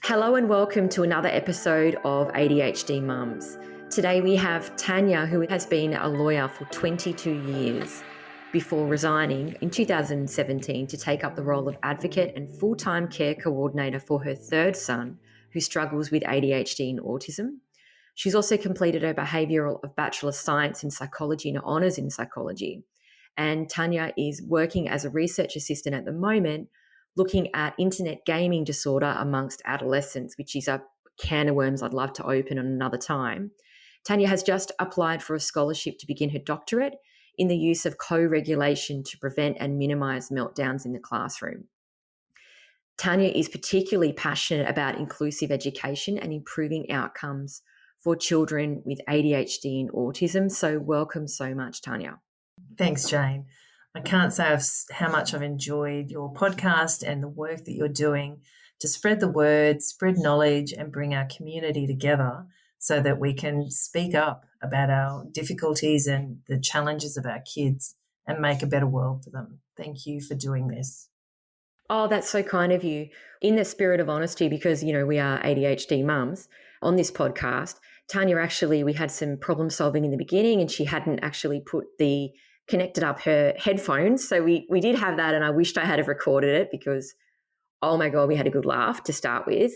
Hello and welcome to another episode of ADHD Mums. Today we have Tania, who has been a lawyer for 22 years before resigning in 2017 to take up the role of advocate and full-time care coordinator for her third son, who struggles with ADHD and autism. She's also completed her behavioural of Bachelor of Science in Psychology and Honours in Psychology. And Tania is working as a research assistant at the moment, looking at internet gaming disorder amongst adolescents, which is a can of worms I'd love to open on another time. Tania has just applied for a scholarship to begin her doctorate in the use of co-regulation to prevent and minimise meltdowns in the classroom. Tania is particularly passionate about inclusive education and improving outcomes for children with ADHD and autism. So welcome so much, Tania. Thanks, Jane. I can't say how much I've enjoyed your podcast and the work that you're doing to spread the word, spread knowledge, and bring our community together so that we can speak up about our difficulties and the challenges of our kids and make a better world for them. Thank you for doing this. Oh, that's so kind of you. In the spirit of honesty, because, we are ADHD mums on this podcast, Tania, actually, we had some problem solving in the beginning and she hadn't actually connected up her headphones. So we did have that, and I wished I had have recorded it because, oh my God, we had a good laugh to start with.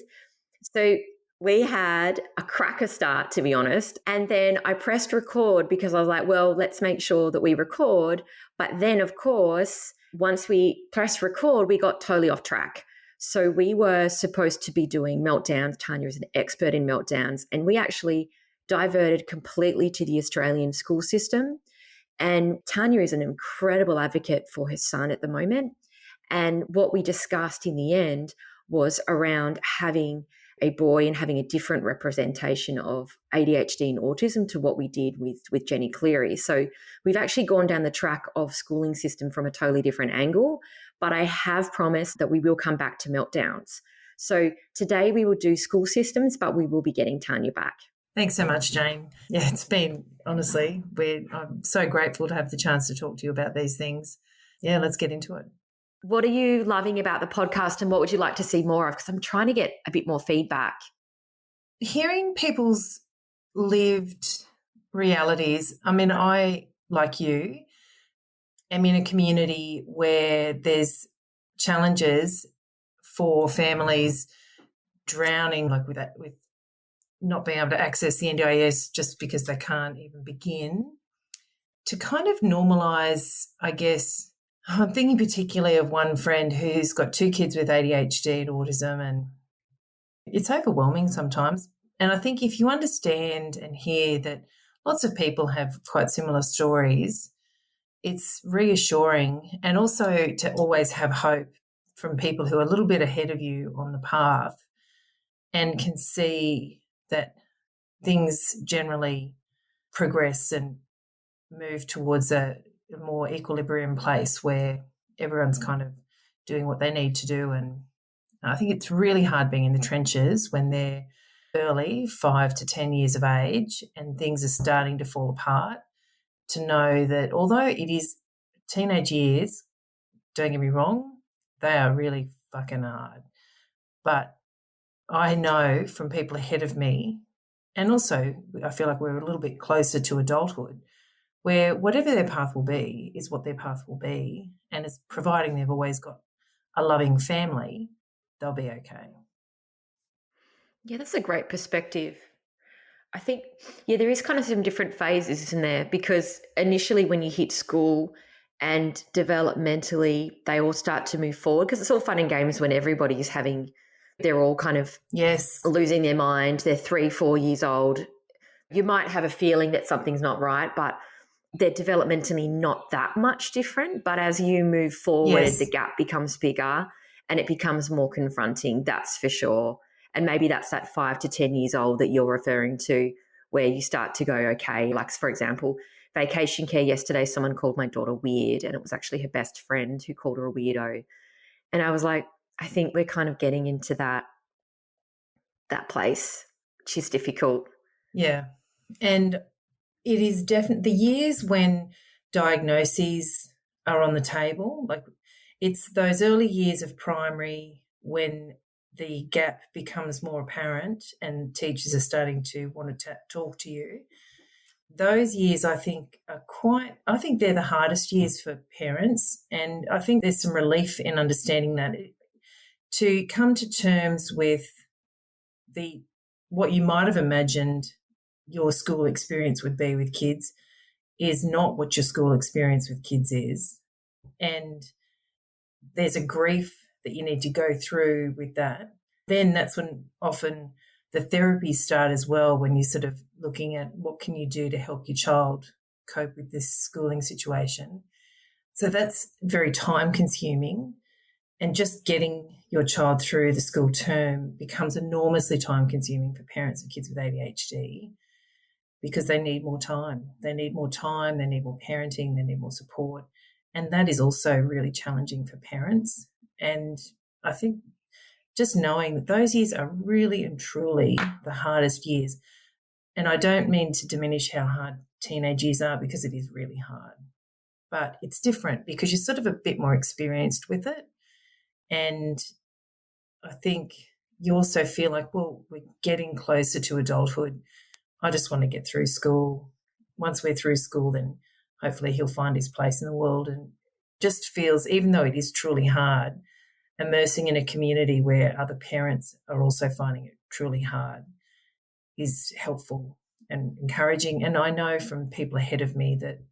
So we had a cracker start, to be honest. And then I pressed record because I was like, well, let's make sure that we record. But then, of course, once we pressed record, we got totally off track. So we were supposed to be doing meltdowns. Tania is an expert in meltdowns. And we actually diverted completely to the Australian school system. And Tania is an incredible advocate for her son at the moment. And what we discussed in the end was around having a boy and having a different representation of ADHD and autism to what we did with Jenny Cleary. So we've actually gone down the track of schooling system from a totally different angle, but I have promised that we will come back to meltdowns. So today we will do school systems, but we will be getting Tania back. Thanks so much, Jane. Yeah, it's been, honestly, I'm so grateful to have the chance to talk to you about these things. Yeah, let's get into it. What are you loving about the podcast and what would you like to see more of? Because I'm trying to get a bit more feedback. Hearing people's lived realities. I mean, I, like you, am in a community where there's challenges for families drowning, like with not being able to access the NDIS just because they can't even begin, to kind of normalise, I guess. I'm thinking particularly of one friend who's got two kids with ADHD and autism, and it's overwhelming sometimes. And I think if you understand and hear that lots of people have quite similar stories, it's reassuring, and also to always have hope from people who are a little bit ahead of you on the path and can see that things generally progress and move towards a more equilibrium place where everyone's kind of doing what they need to do. And I think it's really hard being in the trenches when they're early, 5 to 10 years of age, and things are starting to fall apart, to know that although it is teenage years, don't get me wrong, they are really fucking hard. But I know from people ahead of me, and also I feel like we're a little bit closer to adulthood, where whatever their path will be is what their path will be, and it's providing they've always got a loving family, they'll be okay. Yeah, that's a great perspective. I think, there is kind of some different phases, isn't there? Because initially when you hit school and developmentally, they all start to move forward, because it's all fun and games when they're all kind of losing their mind. They're 3-4 years old. You might have a feeling that something's not right, but they're developmentally not that much different. But as you move forward, the gap becomes bigger and it becomes more confronting, that's for sure. And maybe that's that 5 to 10 years old that you're referring to, where you start to go, okay, like, for example, vacation care yesterday, someone called my daughter weird, and it was actually her best friend who called her a weirdo. And I was like, I think we're kind of getting into that place, which is difficult. Yeah. And it is definitely the years when diagnoses are on the table, like it's those early years of primary when the gap becomes more apparent and teachers are starting to want to talk to you. Those years, I think, I think they're the hardest years for parents. And I think there's some relief in understanding that, to come to terms with what you might have imagined your school experience would be with kids is not what your school experience with kids is. And there's a grief that you need to go through with that. Then that's when often the therapies start as well, when you're sort of looking at what can you do to help your child cope with this schooling situation. So that's very time consuming. And just getting your child through the school term becomes enormously time consuming for parents of kids with ADHD, because they need more time. They need more time, they need more parenting, they need more support. And that is also really challenging for parents. And I think just knowing that those years are really and truly the hardest years. And I don't mean to diminish how hard teenage years are, because it is really hard. But it's different because you're sort of a bit more experienced with it. And I think you also feel like, well, we're getting closer to adulthood. I just want to get through school. Once we're through school, then hopefully he'll find his place in the world. And just feels, even though it is truly hard, immersing in a community where other parents are also finding it truly hard is helpful and encouraging. And I know from people ahead of me that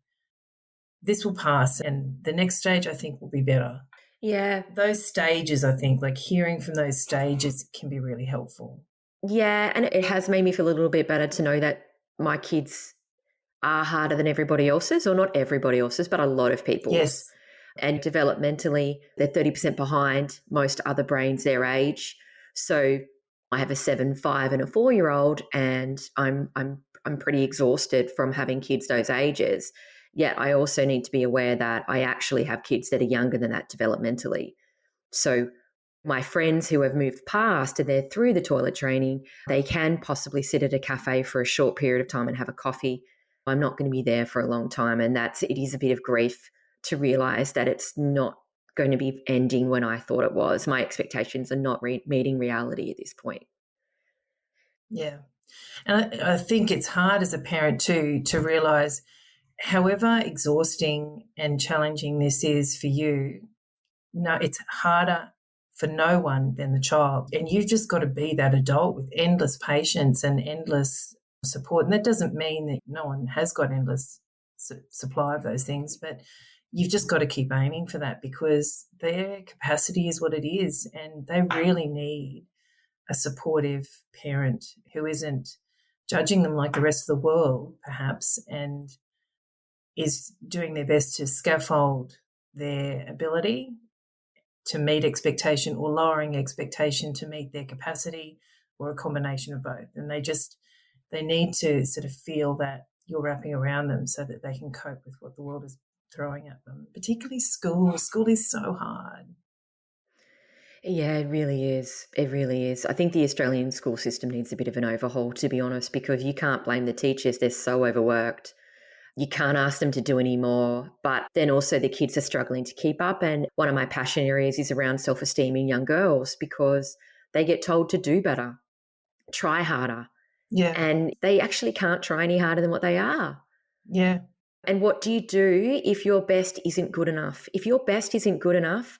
this will pass, and the next stage I think will be better. Yeah. Those stages, I think, like hearing from those stages can be really helpful. Yeah, and it has made me feel a little bit better to know that my kids are harder than everybody else's, or not everybody else's, but a lot of people's. Yes. And developmentally, they're 30% behind most other brains their age. So I have a 7, 5, and a 4-year-old, and I'm pretty exhausted from having kids those ages. Yet I also need to be aware that I actually have kids that are younger than that developmentally. So my friends who have moved past and they're through the toilet training, they can possibly sit at a cafe for a short period of time and have a coffee. I'm not going to be there for a long time. And it is a bit of grief to realize that it's not going to be ending when I thought it was. My expectations are not meeting reality at this point. Yeah. And I think it's hard as a parent too to realize, however exhausting and challenging this is for you, no, it's harder for no one than the child. And you've just got to be that adult with endless patience and endless support. And that doesn't mean that no one has got endless supply of those things, but you've just got to keep aiming for that, because their capacity is what it is, and they really need a supportive parent who isn't judging them like the rest of the world, perhaps, and is doing their best to scaffold their ability to meet expectation, or lowering expectation to meet their capacity, or a combination of both. And they need to sort of feel that you're wrapping around them so that they can cope with what the world is throwing at them, particularly school. School is so hard. Yeah, it really is. It really is. I think the Australian school system needs a bit of an overhaul, to be honest, because you can't blame the teachers. They're so overworked. You can't ask them to do any more. But then also the kids are struggling to keep up. And one of my passion areas is around self-esteem in young girls, because they get told to do better, try harder. Yeah. And they actually can't try any harder than what they are. Yeah. And what do you do if your best isn't good enough? If your best isn't good enough,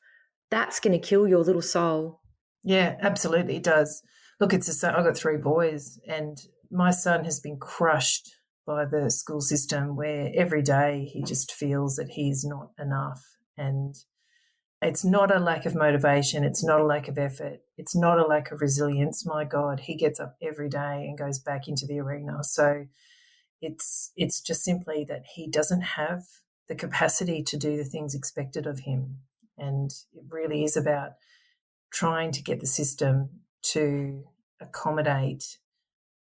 that's going to kill your little soul. Yeah, absolutely, it does. Look, I've got 3 boys, and my son has been crushed by the school system, where every day he just feels that he's not enough. And it's not a lack of motivation. It's not a lack of effort. It's not a lack of resilience. My God, he gets up every day and goes back into the arena. So it's just simply that he doesn't have the capacity to do the things expected of him. And it really is about trying to get the system to accommodate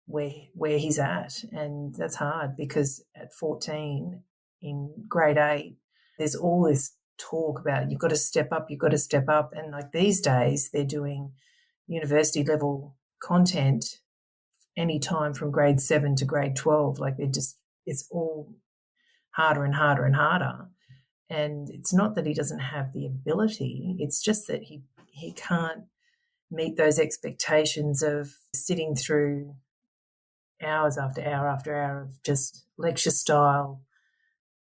where he's at. And that's hard, because at 14 in grade 8, there's all this talk about you've got to step up, you've got to step up. And like these days, they're doing university level content anytime from grade 7 to grade 12. Like it's all harder and harder and harder. And it's not that he doesn't have the ability, it's just that he can't meet those expectations of sitting through hours after hour of just lecture style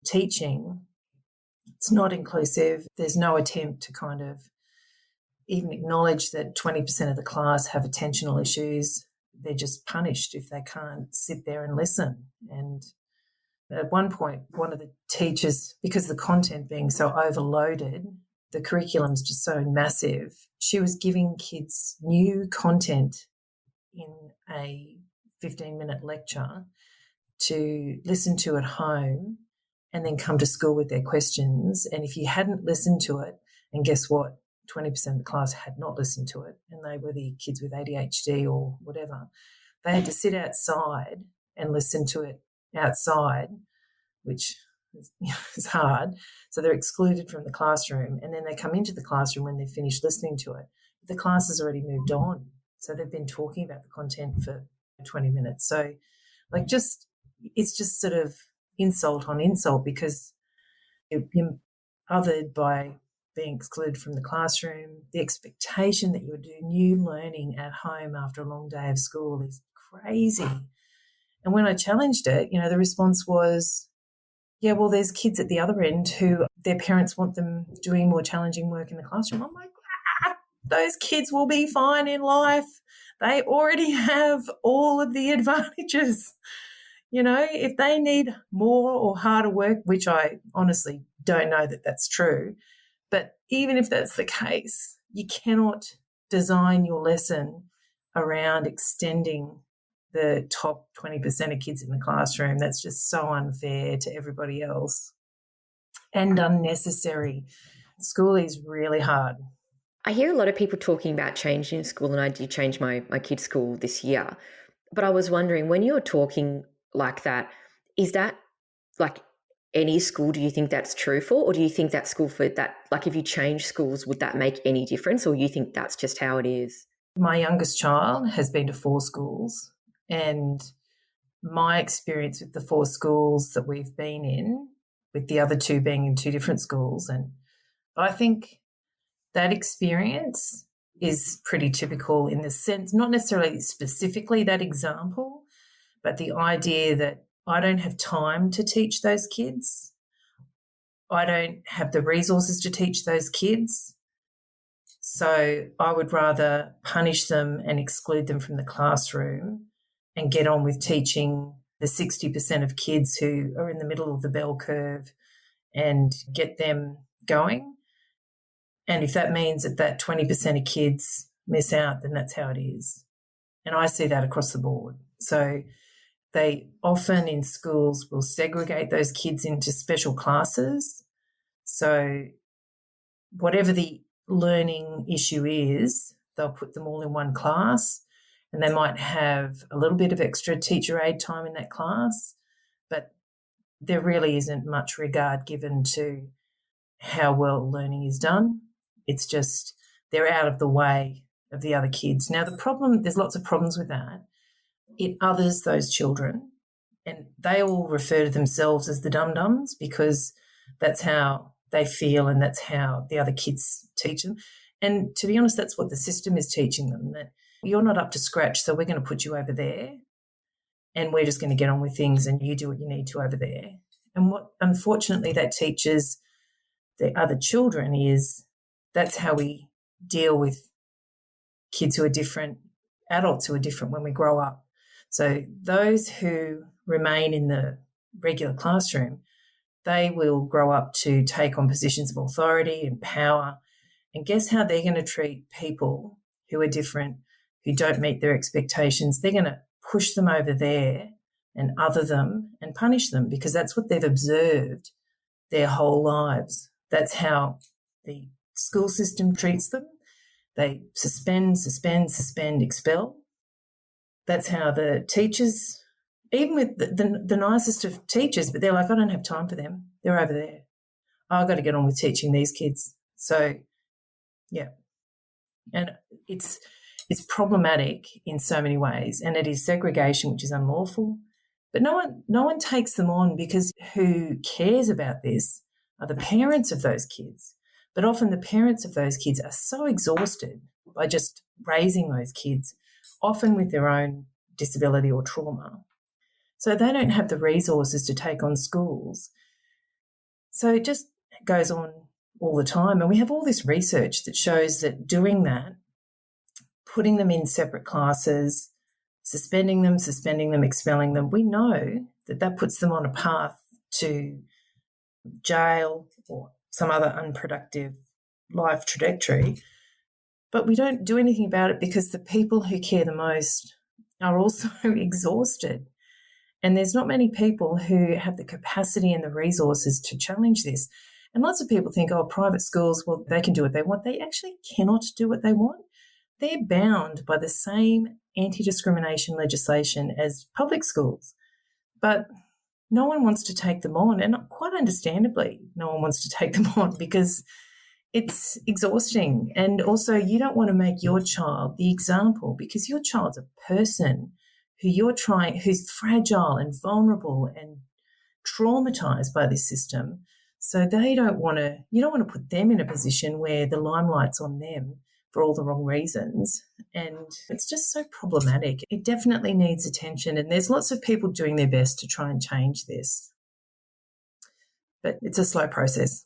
teaching. It's not inclusive. There's no attempt to kind of even acknowledge that 20% of the class have attentional issues. They're just punished if they can't sit there and listen. And at one point, one of the teachers, because the content being so overloaded, the curriculum's just so massive, she was giving kids new content in a 15-minute lecture to listen to at home and then come to school with their questions. And if you hadn't listened to it, and guess what? 20% of the class had not listened to it, and they were the kids with ADHD or whatever. They had to sit outside and listen to it outside, which is hard. So they're excluded from the classroom, and then they come into the classroom when they've finished listening to it. The class has already moved on. So they've been talking about the content for 20 minutes. So it's just sort of insult on insult, because you're othered by being excluded from the classroom. The expectation that you would do new learning at home after a long day of school is crazy. And when I challenged it, the response was, yeah, well, there's kids at the other end who their parents want them doing more challenging work in the classroom. I'm like, those kids will be fine in life. They already have all of the advantages. If they need more or harder work, which I honestly don't know that that's true, but even if that's the case, you cannot design your lesson around extending the top 20% of kids in the classroom. That's just so unfair to everybody else and unnecessary. School is really hard. I hear a lot of people talking about changing school, and I did change my kids' school this year. But I was wondering, when you're talking like that, is that like any school do you think that's true for? Or do you think that school for that, like if you change schools, would that make any difference? Or you think that's just how it is? My youngest child has been to 4 schools, and my experience with the 4 schools that we've been in, with the other 2 being in 2 different schools, and I think that experience is pretty typical in the sense, not necessarily specifically that example, but the idea that I don't have time to teach those kids. I don't have the resources to teach those kids. So I would rather punish them and exclude them from the classroom and get on with teaching the 60% of kids who are in the middle of the bell curve and get them going. And if that means that 20% of kids miss out, then that's how it is. And I see that across the board. So they often in schools will segregate those kids into special classes. So whatever the learning issue is, they'll put them all in one class, and they might have a little bit of extra teacher aid time in that class, but there really isn't much regard given to how well learning is done. It's just they're out of the way of the other kids. Now, the problem, there's lots of problems with that. It others those children, and they all refer to themselves as the dum-dums because that's how they feel and that's how the other kids teach them. And to be honest, that's what the system is teaching them, that you're not up to scratch, so we're going to put you over there and we're just going to get on with things and you do what you need to over there. And what unfortunately that teaches the other children is that's how we deal with kids who are different, adults who are different when we grow up. So those who remain in the regular classroom, they will grow up to take on positions of authority and power. And guess how they're going to treat people who are different, who don't meet their expectations? They're going to push them over there and other them and punish them because that's what they've observed their whole lives. That's how the school system treats them. They suspend, expel. That's how the teachers, even with the nicest of teachers, but they're like, I don't have time for them. They're over there. I've got to get on with teaching these kids. So, yeah. And it's problematic in so many ways, and it is segregation, which is unlawful. But no one takes them on because who cares about this are the parents of those kids. But often the parents of those kids are so exhausted by just raising those kids, often with their own disability or trauma. So they don't have the resources to take on schools. So it just goes on all the time. And we have all this research that shows that doing that, putting them in separate classes, suspending them, expelling them, we know that that puts them on a path to jail or some other unproductive life trajectory. But we don't do anything about it because the people who care the most are also exhausted. And there's not many people who have the capacity and the resources to challenge this. And lots of people think, oh, private schools, well, they can do what they want. They actually cannot do what they want. They're bound by the same anti-discrimination legislation as public schools. But no one wants to take them on, and quite understandably, no one wants to take them on because it's exhausting. And also, you don't want to make your child the example because your child's a person who's fragile and vulnerable and traumatized by this system. So you don't want to put them in a position where the limelight's on them for all the wrong reasons. And it's just so problematic. It definitely needs attention. And there's lots of people doing their best to try and change this. But it's a slow process.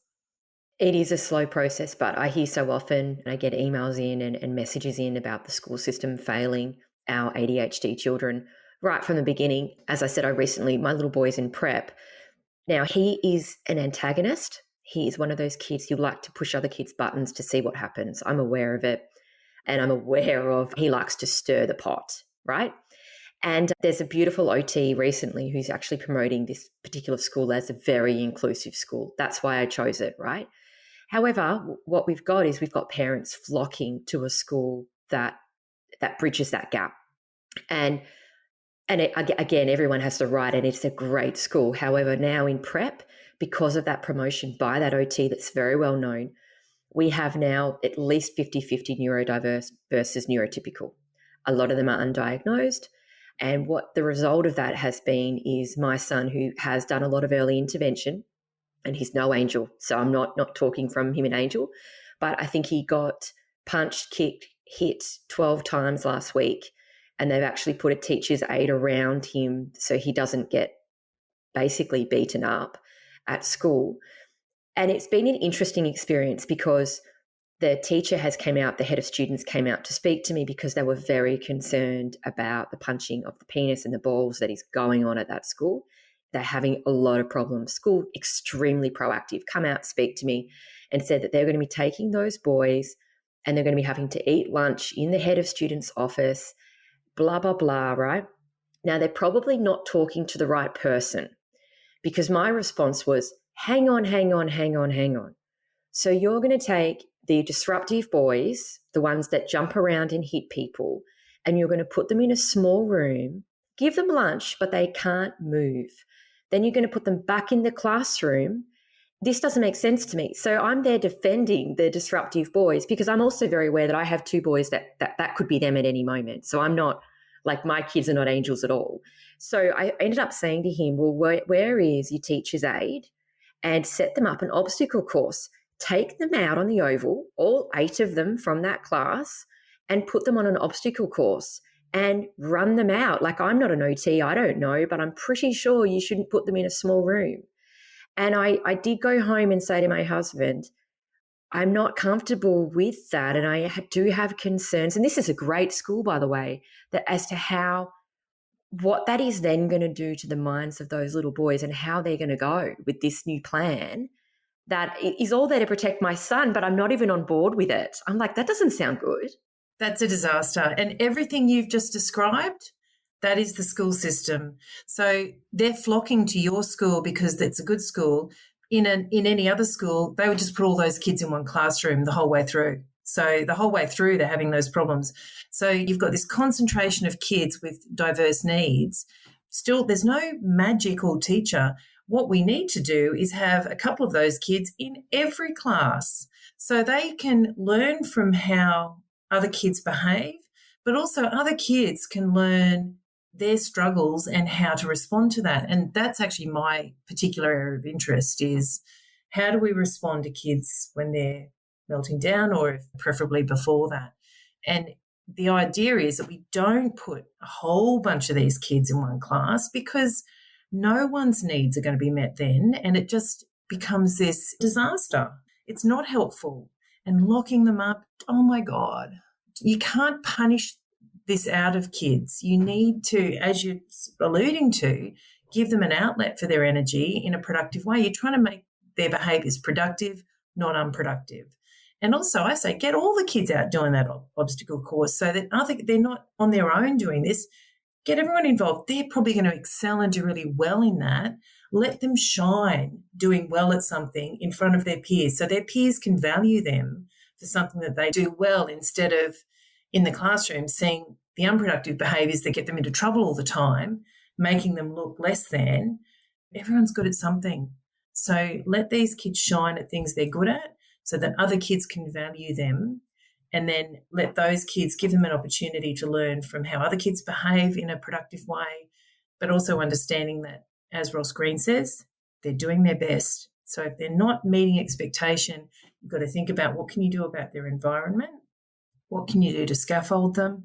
It is a slow process, but I hear so often, and I get emails in and messages in about the school system failing our ADHD children right from the beginning. As I said, my little boy's in prep. Now, he is an antagonist. He is one of those kids who like to push other kids' buttons to see what happens. I'm aware of it. And I'm aware of he likes to stir the pot, right? And there's a beautiful OT recently who's actually promoting this particular school as a very inclusive school. That's why I chose it, right? However, what we've got parents flocking to a school that bridges that gap. And again, everyone has the right, and it's a great school. However, now in prep, because of that promotion by that OT that's very well known, we have now at least 50-50 neurodiverse versus neurotypical. A lot of them are undiagnosed. And what the result of that has been is my son, who has done a lot of early intervention, and he's no angel, so I'm not talking from him an angel, but I think he got punched, kicked, hit 12 times last week, and they've actually put a teacher's aide around him so he doesn't get basically beaten up at school. And it's been an interesting experience because the teacher the head of students came out to speak to me because they were very concerned about the punching of the penis and the balls that is going on at that school. They're having a lot of problems. School extremely proactive, come out, speak to me, and said that they're going to be taking those boys and they're going to be having to eat lunch in the head of students' office, blah, blah, blah, right? Now, they're probably not talking to the right person because my response was, hang on. So you're going to take the disruptive boys, the ones that jump around and hit people, and you're going to put them in a small room, give them lunch, but they can't move. Then you're going to put them back in the classroom. This doesn't make sense to me. So I'm there defending the disruptive boys because I'm also very aware that I have two boys that could be them at any moment. So I'm not, like, my kids are not angels at all. So I ended up saying to him, well, where is your teacher's aide? And set them up an obstacle course. Take them out on the oval, all 8 of them from that class, and put them on an obstacle course and run them out. Like, I'm not an OT, I don't know, but I'm pretty sure you shouldn't put them in a small room. And I did go home and say to my husband, I'm not comfortable with that. And I do have concerns. And this is a great school, by the way, that as to what that is then going to do to the minds of those little boys and how they're going to go with this new plan that is all there to protect my son, but I'm not even on board with it. I'm like, that doesn't sound good. That's a disaster. And everything you've just described, that is the school system. So they're flocking to your school because it's a good school. In any other school, they would just put all those kids in one classroom the whole way through. So the whole way through, they're having those problems. So you've got this concentration of kids with diverse needs. Still, there's no magical teacher. What we need to do is have a couple of those kids in every class so they can learn from how other kids behave, but also other kids can learn their struggles and how to respond to that. And that's actually my particular area of interest, is how do we respond to kids when they're melting down, or preferably before that. And the idea is that we don't put a whole bunch of these kids in one class because no one's needs are going to be met then, and it just becomes this disaster. It's not helpful. And locking them up, oh my God, you can't punish this out of kids. You need to, as you're alluding to, give them an outlet for their energy in a productive way. You're trying to make their behaviours productive, not unproductive. And also, I say, get all the kids out doing that obstacle course so that they're not on their own doing this. Get everyone involved. They're probably going to excel and do really well in that. Let them shine doing well at something in front of their peers so their peers can value them for something that they do well, instead of in the classroom seeing the unproductive behaviours that get them into trouble all the time, making them look less than. Everyone's good at something. So let these kids shine at things they're good at so that other kids can value them, and then let those kids, give them an opportunity to learn from how other kids behave in a productive way, but also understanding that, as Ross Green says, they're doing their best. So if they're not meeting expectation, you've got to think about what can you do about their environment, what can you do to scaffold them,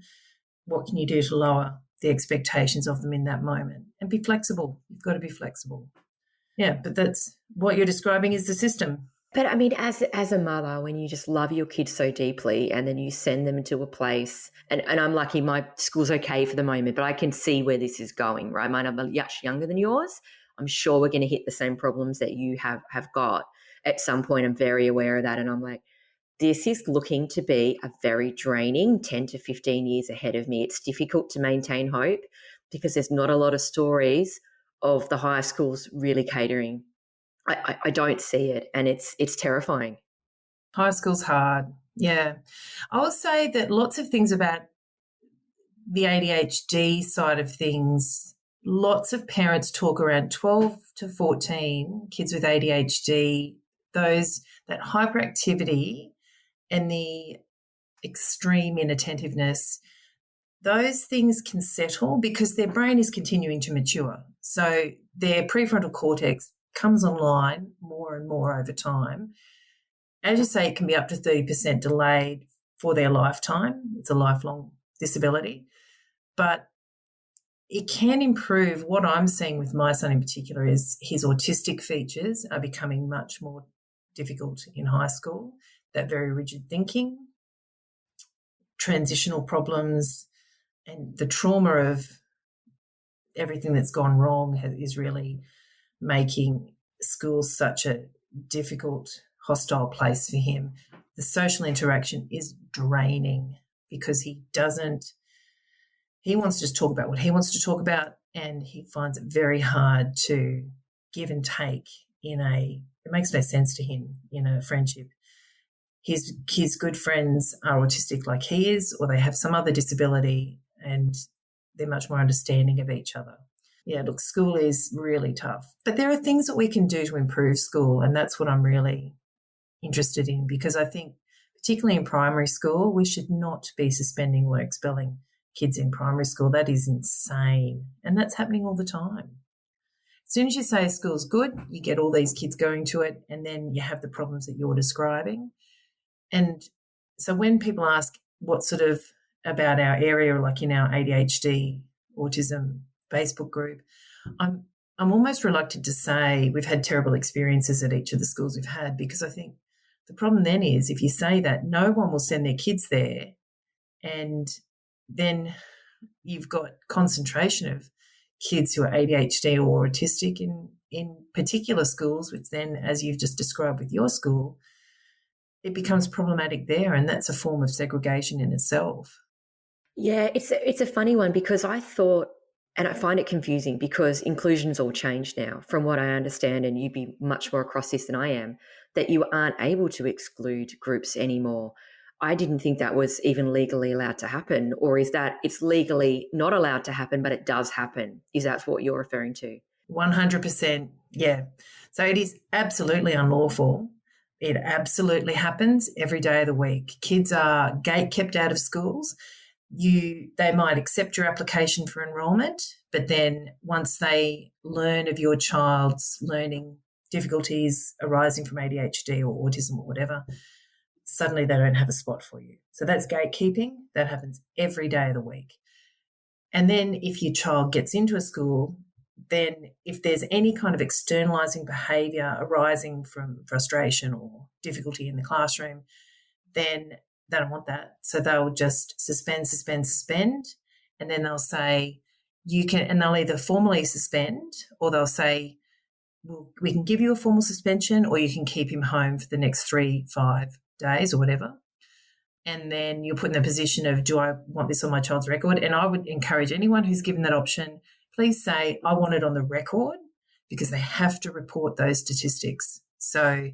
what can you do to lower the expectations of them in that moment, and be flexible. You've got to be flexible. Yeah, but that's what you're describing is the system. But I mean, as a mother, when you just love your kids so deeply and then you send them into a place, and I'm lucky my school's okay for the moment, but I can see where this is going, right? Mine are much younger than yours. I'm sure we're going to hit the same problems that you have got at some point. I'm very aware of that. And I'm like, this is looking to be a very draining 10 to 15 years ahead of me. It's difficult to maintain hope because there's not a lot of stories of the higher schools really catering. I don't see it, and it's terrifying. High school's hard. Yeah. I will say that lots of things about the ADHD side of things, lots of parents talk around 12 to 14, kids with ADHD, that hyperactivity and the extreme inattentiveness, those things can settle because their brain is continuing to mature. So their prefrontal cortex comes online more and more over time. As you say, it can be up to 30% delayed for their lifetime. It's a lifelong disability. But it can improve. What I'm seeing with my son in particular is his autistic features are becoming much more difficult in high school, that very rigid thinking, transitional problems, and the trauma of everything that's gone wrong is really making school such a difficult, hostile place for him. The social interaction is draining because he wants to just talk about what he wants to talk about, and he finds it very hard to give and take it makes no sense to him in a friendship. His good friends are autistic like he is, or they have some other disability, and they're much more understanding of each other. Yeah, look, school is really tough. But there are things that we can do to improve school, and that's what I'm really interested in, because I think particularly in primary school, we should not be suspending or expelling kids in primary school. That is insane, and that's happening all the time. As soon as you say school's good, you get all these kids going to it, and then you have the problems that you're describing. And so when people ask what sort of about our area, like in our ADHD, autism Facebook group, I'm almost reluctant to say we've had terrible experiences at each of the schools we've had, because I think the problem then is if you say that, no one will send their kids there, and then you've got concentration of kids who are ADHD or autistic in particular schools, which then, as you've just described with your school, it becomes problematic there, and that's a form of segregation in itself. Yeah, it's a funny one, because I thought, and I find it confusing because inclusion's all changed now, from what I understand, and you'd be much more across this than I am, that you aren't able to exclude groups anymore. I didn't think that was even legally allowed to happen, or is that it's legally not allowed to happen, but it does happen? Is that what you're referring to? 100%, yeah. So it is absolutely unlawful. It absolutely happens every day of the week. Kids are gate-kept out of schools. They might accept your application for enrolment, but then once they learn of your child's learning difficulties arising from ADHD or autism or whatever, suddenly they don't have a spot for you. So that's gatekeeping. That happens every day of the week. And then if your child gets into a school, then if there's any kind of externalising behaviour arising from frustration or difficulty in the classroom, then they don't want that. So they'll just suspend, and then they'll say, you can, and they'll either formally suspend or they'll say, well, we can give you a formal suspension or you can keep him home for the next 3-5 days or whatever. And then you're put in the position of, do I want this on my child's record? And I would encourage anyone who's given that option, please say, I want it on the record, because they have to report those statistics. So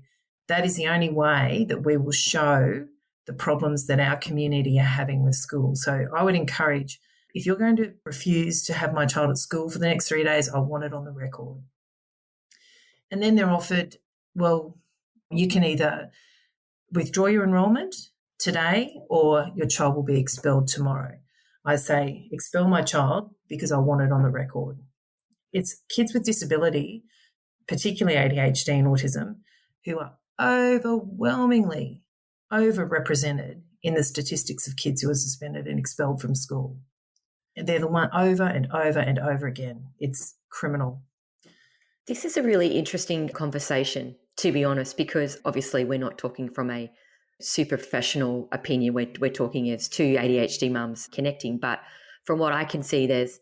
that is the only way that we will show the problems that our community are having with school. So I would encourage, if you're going to refuse to have my child at school for the next 3 days, I want it on the record. And then they're offered, well, you can either withdraw your enrolment today or your child will be expelled tomorrow. I say expel my child because I want it on the record. It's kids with disability, particularly ADHD and autism, who are overwhelmingly overrepresented in the statistics of kids who are suspended and expelled from school. And they're the one over and over and over again. It's criminal. This is a really interesting conversation, to be honest, because obviously we're not talking from a super professional opinion. We're talking as two ADHD mums connecting. But from what I can see, there's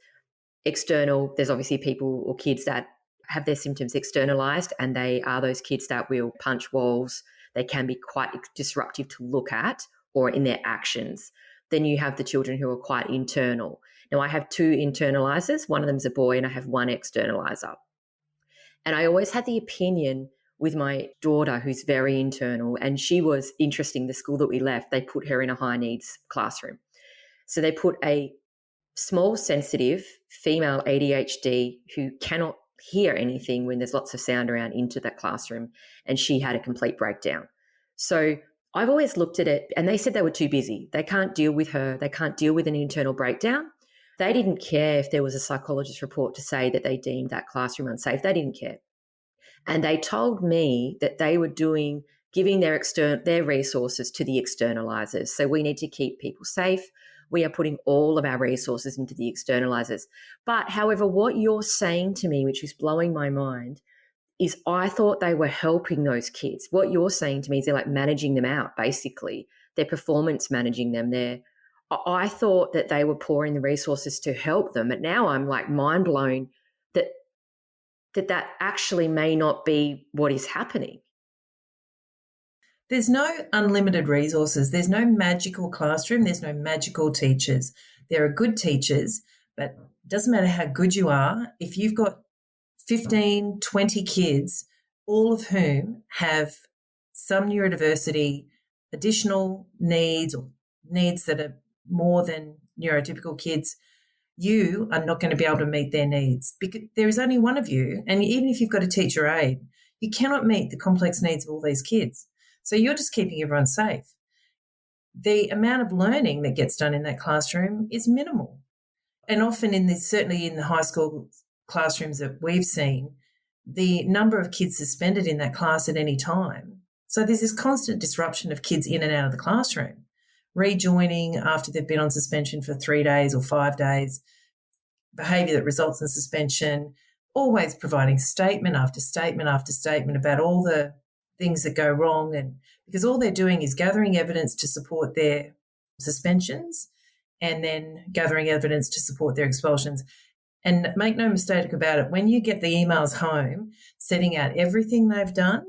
obviously people or kids that have their symptoms externalized, and they are those kids that will punch walls. They can be quite disruptive to look at or in their actions. Then you have the children who are quite internal. Now, I have two internalizers. One of them is a boy and I have one externalizer. And I always had the opinion with my daughter, who's very internal, and she was interesting. The school that we left, they put her in a high needs classroom. So they put a small, sensitive female ADHD who cannot hear anything when there's lots of sound around into that classroom, and she had a complete breakdown. So I've always looked at it, and they said they were too busy. They can't deal with her. They can't deal with an internal breakdown. They didn't care if there was a psychologist report to say that they deemed that classroom unsafe. They didn't care. And they told me that they were giving their resources to the externalizers. So we need to keep people safe. We are putting all of our resources into the externalizers. But however, what you're saying to me, which is blowing my mind, is I thought they were helping those kids. What you're saying to me is they're like managing them out, basically. They're performance managing them. I thought that they were pouring the resources to help them. But now I'm like mind blown that actually may not be what is happening. There's no unlimited resources. There's no magical classroom. There's no magical teachers. There are good teachers, but it doesn't matter how good you are. If you've got 15, 20 kids, all of whom have some neurodiversity, additional needs, or needs that are more than neurotypical kids, you are not going to be able to meet their needs because there is only one of you. And even if you've got a teacher aide, you cannot meet the complex needs of all these kids. So you're just keeping everyone safe. The amount of learning that gets done in that classroom is minimal. And often certainly in the high school classrooms that we've seen, the number of kids suspended in that class at any time. So there's this constant disruption of kids in and out of the classroom, rejoining after they've been on suspension for 3 days or 5 days, behaviour that results in suspension, always providing statement after statement after statement about all the things that go wrong, and because all they're doing is gathering evidence to support their suspensions and then gathering evidence to support their expulsions. And make no mistake about it, when you get the emails home setting out everything they've done,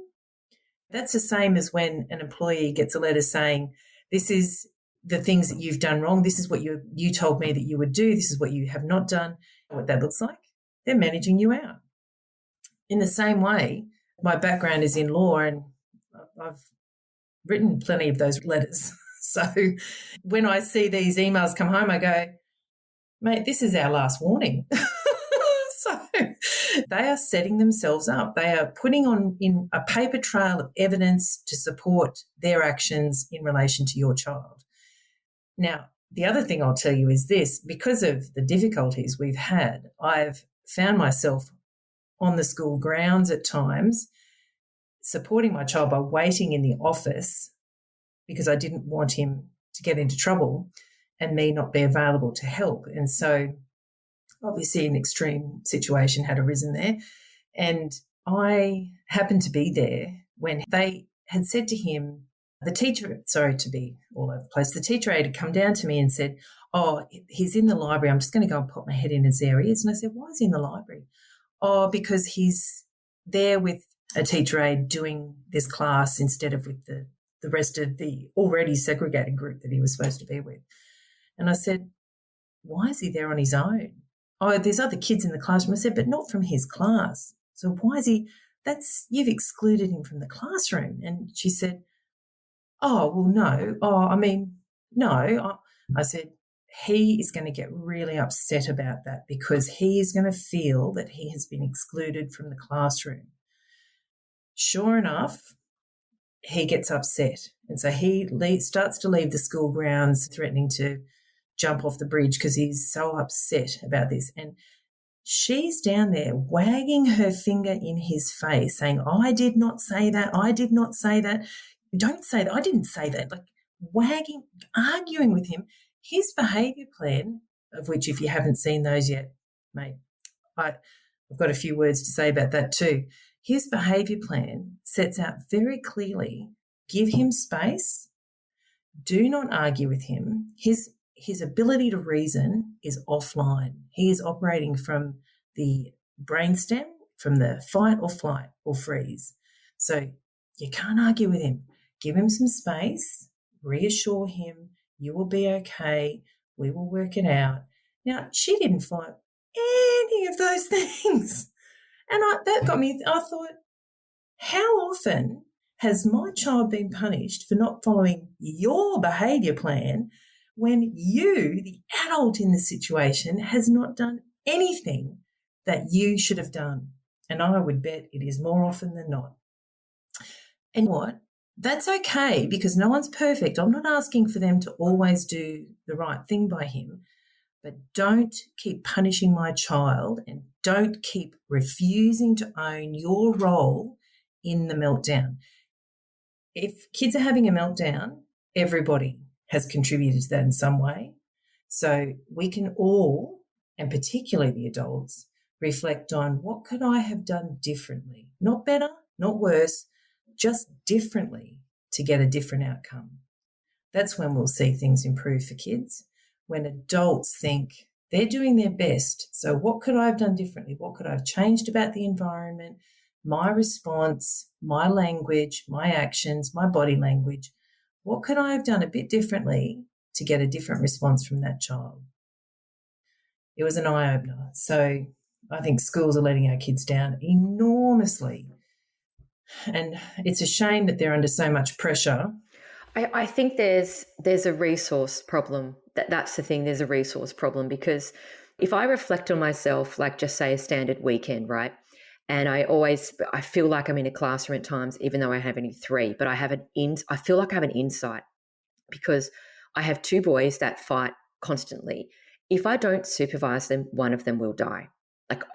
that's the same as when an employee gets a letter saying, this is the things that you've done wrong, this is what you told me that you would do, this is what you have not done. What that looks like, they're managing you out. In the same way, my background is in law and I've written plenty of those letters. So when I see these emails come home, I go, mate, this is our last warning. So they are setting themselves up. They are putting on in a paper trail of evidence to support their actions in relation to your child. Now, the other thing I'll tell you is this: because of the difficulties we've had, I've found myself on the school grounds at times supporting my child by waiting in the office because I didn't want him to get into trouble and me not be available to help. And so obviously an extreme situation had arisen there. And I happened to be there when they had said to him, the teacher, sorry to be all over the place, the teacher aide had come down to me and said, oh, he's in the library. I'm just going to go and pop my head in his areas. And I said, why is he in the library? Oh, because he's there with a teacher aide doing this class instead of with the rest of the already segregated group that he was supposed to be with. And I said, why is he there on his own? Oh, there's other kids in the classroom. I said, but not from his class. So why is he, you've excluded him from the classroom. And she said, oh, well, no. Oh, I mean, no. I said, he is going to get really upset about that because he is going to feel that he has been excluded from the classroom. Sure enough, he gets upset. And so he starts to leave the school grounds, threatening to jump off the bridge because he's so upset about this. And she's down there wagging her finger in his face saying, I did not say that. I did not say that. Don't say that. I didn't say that. Like wagging, arguing with him. His behaviour plan, of which if you haven't seen those yet, mate, I've got a few words to say about that too. His behaviour plan sets out very clearly, give him space, do not argue with him. His ability to reason is offline. He is operating from the brainstem, from the fight or flight or freeze. So you can't argue with him. Give him some space, reassure him, you will be okay, we will work it out. Now, she didn't follow any of those things. And that got me, I thought, how often has my child been punished for not following your behaviour plan when you, the adult in the situation, has not done anything that you should have done? And I would bet it is more often than not. And what? That's okay because no one's perfect. I'm not asking for them to always do the right thing by him, but don't keep punishing my child and don't keep refusing to own your role in the meltdown. If kids are having a meltdown, everybody has contributed to that in some way. So we can all, and particularly the adults, reflect on what could I have done differently? Not better, not worse, just differently to get a different outcome. That's when we'll see things improve for kids, when adults think they're doing their best. So what could I have done differently? What could I have changed about the environment, my response, my language, my actions, my body language? What could I have done a bit differently to get a different response from that child? It was an eye-opener. So I think schools are letting our kids down enormously. And it's a shame that they're under so much pressure. I think there's a resource problem. That's the thing, there's a resource problem because if I reflect on myself, like just say a standard weekend, right? And I feel like I'm in a classroom at times, even though I have only 3, but I feel like I have an insight because I have 2 boys that fight constantly. If I don't supervise them, one of them will die.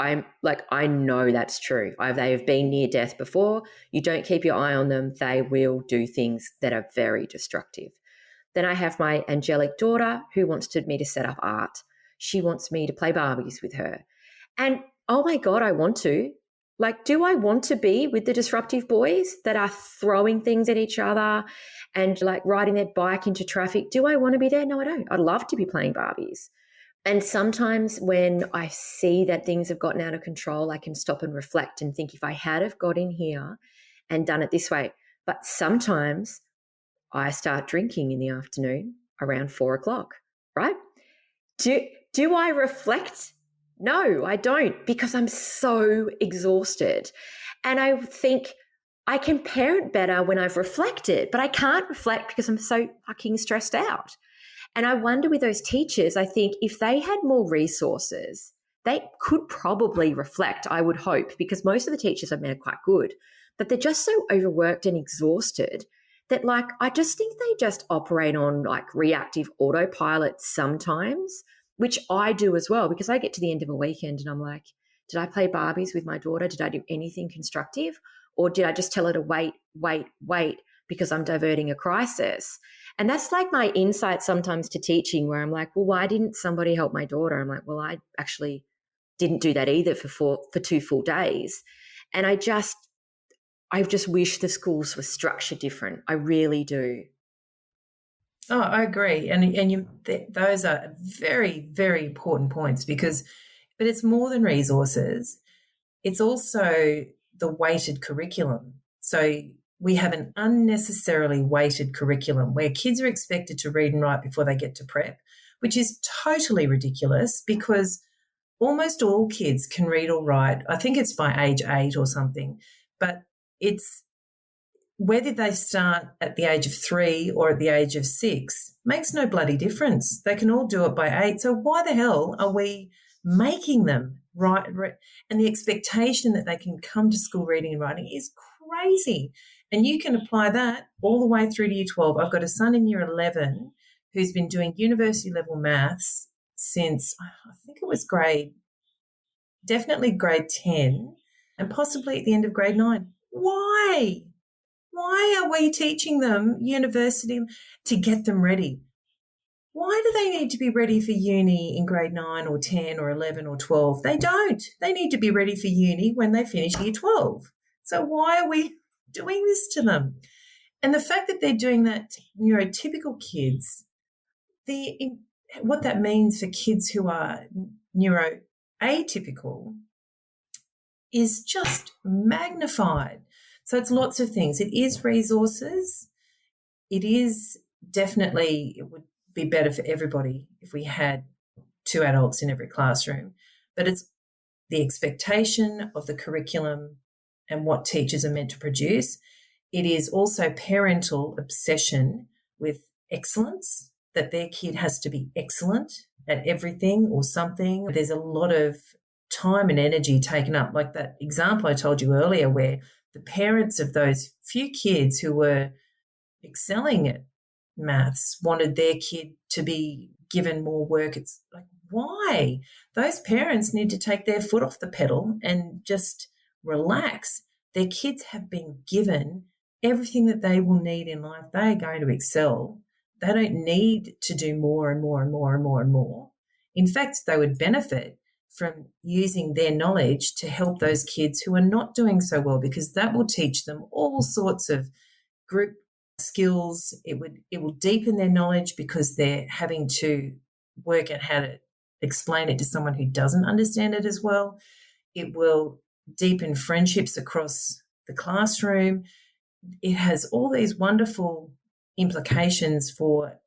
I know that's true. They have been near death before. You don't keep your eye on them, they will do things that are very destructive. Then I have my angelic daughter who wants me to set up art. She wants me to play Barbies with her. And oh my God, I want to. Like, do I want to be with the disruptive boys that are throwing things at each other and like riding their bike into traffic? Do I want to be there? No, I don't. I'd love to be playing Barbies. And sometimes when I see that things have gotten out of control, I can stop and reflect and think if I had have got in here and done it this way. But sometimes I start drinking in the afternoon around 4 o'clock, right? Do I reflect? No, I don't, because I'm so exhausted. And I think I can parent better when I've reflected, but I can't reflect because I'm so fucking stressed out. And I wonder with those teachers, I think if they had more resources, they could probably reflect, I would hope, because most of the teachers I've met are quite good, but they're just so overworked and exhausted that like, I just think they just operate on like reactive autopilot sometimes, which I do as well, because I get to the end of a weekend and I'm like, did I play Barbies with my daughter? Did I do anything constructive? Or did I just tell her to wait? because I'm diverting a crisis. And that's like my insight sometimes to teaching, where I'm like, well, why didn't somebody help my daughter? I'm like, well, I actually didn't do that either for 2 full days. And I just wish the schools were structured different. I really do. Oh, I agree. Those are very, very important points but it's more than resources. It's also the weighted curriculum. So we have an unnecessarily weighted curriculum where kids are expected to read and write before they get to prep, which is totally ridiculous because almost all kids can read or write. I think it's by age 8 or something, but it's whether they start at the age of 3 or at the age of 6 makes no bloody difference. They can all do it by 8. So why the hell are we making them write? And the expectation that they can come to school reading and writing is crazy. And you can apply that all the way through to year 12. I've got a son in year 11 who's been doing university level maths since I think it was definitely grade 10 and possibly at the end of grade 9. Why? Why are we teaching them university to get them ready? Why do they need to be ready for uni in grade 9 or 10 or 11 or 12? They don't. They need to be ready for uni when they finish year 12. So why are we doing this to them? And the fact that they're doing that to neurotypical kids, what that means for kids who are neuroatypical is just magnified. So it's lots of things. It is resources. It is definitely, it would be better for everybody if we had 2 adults in every classroom. But it's the expectation of the curriculum and what teachers are meant to produce. It is also parental obsession with excellence, that their kid has to be excellent at everything or something. There's a lot of time and energy taken up, like that example I told you earlier where the parents of those few kids who were excelling at maths wanted their kid to be given more work. It's like, why? Those parents need to take their foot off the pedal and just relax. Their kids have been given everything that they will need in life. They are going to excel. They don't need to do more and more and more and more and more. In fact, they would benefit from using their knowledge to help those kids who are not doing so well, because that will teach them all sorts of group skills. It will deepen their knowledge because they're having to work out how to explain it to someone who doesn't understand it as well. It will deepen friendships across the classroom. It has all these wonderful implications for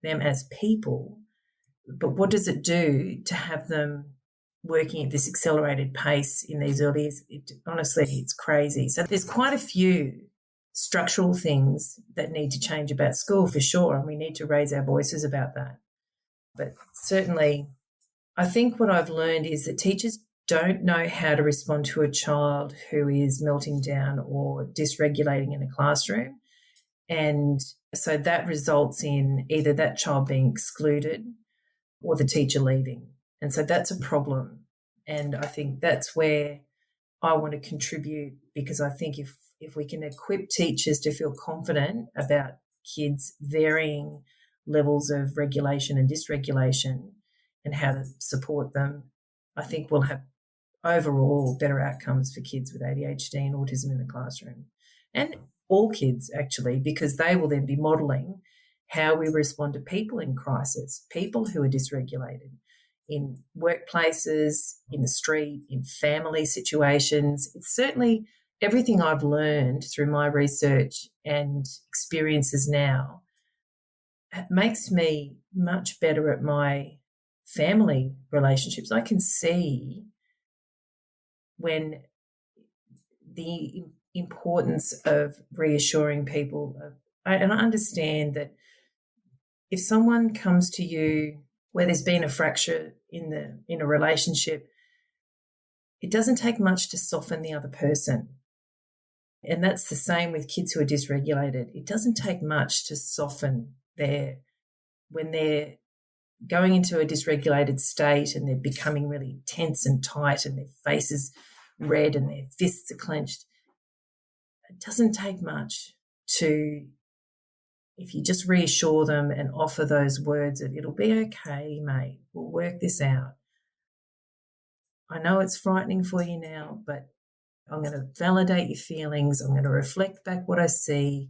them as people. But what does it do to have them working at this accelerated pace in these early years? Honestly, it's crazy. So there's quite a few structural things that need to change about school for sure, and we need to raise our voices about that. But certainly, I think what I've learned is that teachers don't know how to respond to a child who is melting down or dysregulating in a classroom. And so that results in either that child being excluded or the teacher leaving. And so that's a problem. And I think that's where I want to contribute, because I think if we can equip teachers to feel confident about kids' varying levels of regulation and dysregulation and how to support them, I think we'll have overall better outcomes for kids with ADHD and autism in the classroom. And all kids, actually, because they will then be modelling how we respond to people in crisis, people who are dysregulated in workplaces, in the street, in family situations. It's certainly everything I've learned through my research and experiences now. It makes me much better at my family relationships. I can see when the importance of reassuring people. And I understand that if someone comes to you where there's been a fracture in a relationship, it doesn't take much to soften the other person. And that's the same with kids who are dysregulated. It doesn't take much to soften when they're going into a dysregulated state and they're becoming really tense and tight and their face is red and their fists are clenched. It doesn't take much to, if you just reassure them and offer those words of, it'll be okay, mate, we'll work this out. I know it's frightening for you now, but I'm going to validate your feelings. I'm going to reflect back what I see.